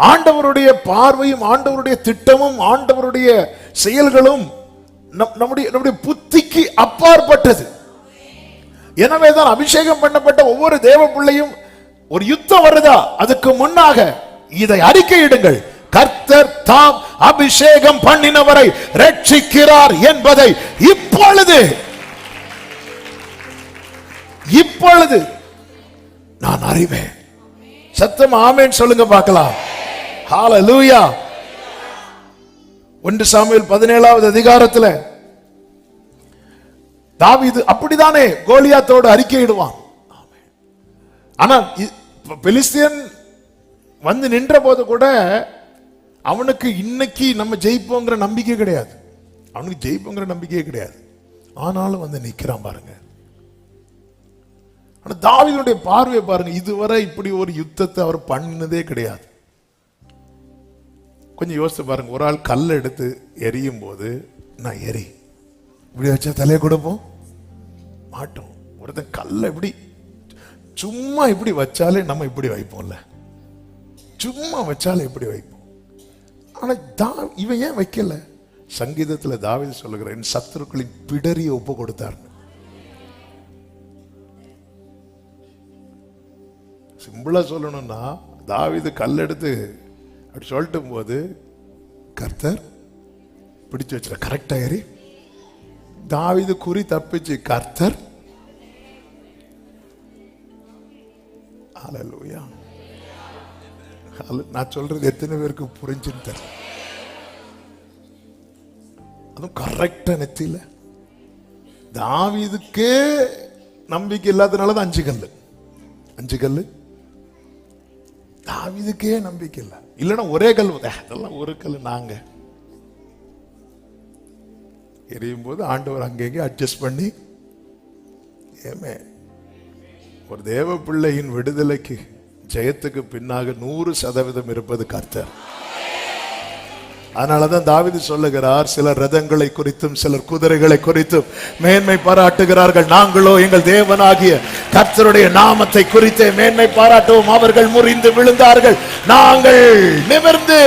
ஆண்டவருடைய பார்வையும் ஆண்டவருடைய திட்டமும் ஆண்டவருடைய செயல்களும் நம்முடைய புத்திக்கு அப்பாற்பட்டது. எனவேதான் அபிஷேகம் பண்ணப்பட்ட ஒவ்வொரு தேவ பிள்ளையும் ஒரு யுத்தம் வருதா அதுக்கு முன்னாக இதை அறிக்கையிடுங்கள். கர்த்தர் தாம் அபிஷேகம் பண்ணினவரை ரட்சிக்கிறார் என்பதை இப்பொழுது நான் அறிவேன். சத்தம் ஆமென் சொல்லுங்க பார்க்கலாம். ஹalleluya. 1 சாமுவேல் 17வது அதிகாரத்துல தாவீது அப்படிதானே கோலியாத்தோடு அறிக்கையிடுவான். ஆனா பெலிஸ்தியன் வந்து நின்ற போது கூட அவனுக்கு இன்னைக்கு நம்ம ஜெயிப்போங்கிற நம்பிக்கை கிடையாது. அவனுக்கு ஜெயிப்போங்கிற நம்பிக்கையே கிடையாது. ஆனாலும் வந்து நிக்கிறான் பாருங்க. ஆனா தாவீதுடைய பார்வையை பாருங்க. இதுவரை இப்படி ஒரு யுத்தத்தை அவர் பண்ணினதே கிடையாது. கொஞ்சம் யோசித்து பாருங்க. ஒரு ஆள் கல்லை எடுத்து எரியும் போது நான் எரி இப்படி வச்சா தலையை கொடுப்போம் மாட்டோம். ஒருத்தன் கல்லை இப்படி சும்மா இப்படி வச்சாலே நம்ம இப்படி வைப்போம்ல, சும்மா வச்சாலே இப்படி வைப்போம். ஆனா இவன் ஏன் வைக்கல? சங்கீதத்துல தாவீது சொல்லுகிற என் சத்துருக்களின் பிடரிய ஒப்பு கொடுத்தார். சிம்பிளா சொல்லணும்னா தாவீது கல் எடுத்து அப்படி சொல்லிட்டு போது கர்த்தர் பிடிச்சு வச்சிட கரெக்டா ஏறி தாவீது குறி தப்பிச்சு கர்த்தர். ஹல்லேலூயா. நான் சொல்றது எத்தனை பேருக்கு புரிஞ்சுன்னு தெரியல. அதுவும் கரெக்டா நெத்தியில. தாவீதுக்கே நம்பிக்கை இல்லாதனாலதான் 5 கல்லு. தாவீதுக்கே நம்பிக்கை இல்லை. இல்லைன்னா ஒரே கல், அதெல்லாம் ஒரு கல் நாங்க எரியும் போது ஆண்டவர் அங்கேயே அட்ஜஸ்ட் பண்ணி. ஏமே ஒரு தேவ பிள்ளையின் விடுதலைக்கு ஜெயத்துக்கு பின்னாக 100% இருப்பது கர்த்தர். அதனாலதான் தாவீது சொல்லுகிறார், சிலர் ரதங்களை குறித்தும் சிலர் குதிரைகளை குறித்தும் மேன்மை பாராட்டுகிறார்கள், நாங்களோ எங்கள் தேவனாகிய கர்த்தருடைய நாமத்தை குறித்து மேன்மை பாராட்டுவோம். அவர்கள் முறிந்து விழுந்தார்கள், நாங்கள் நிமிர்ந்து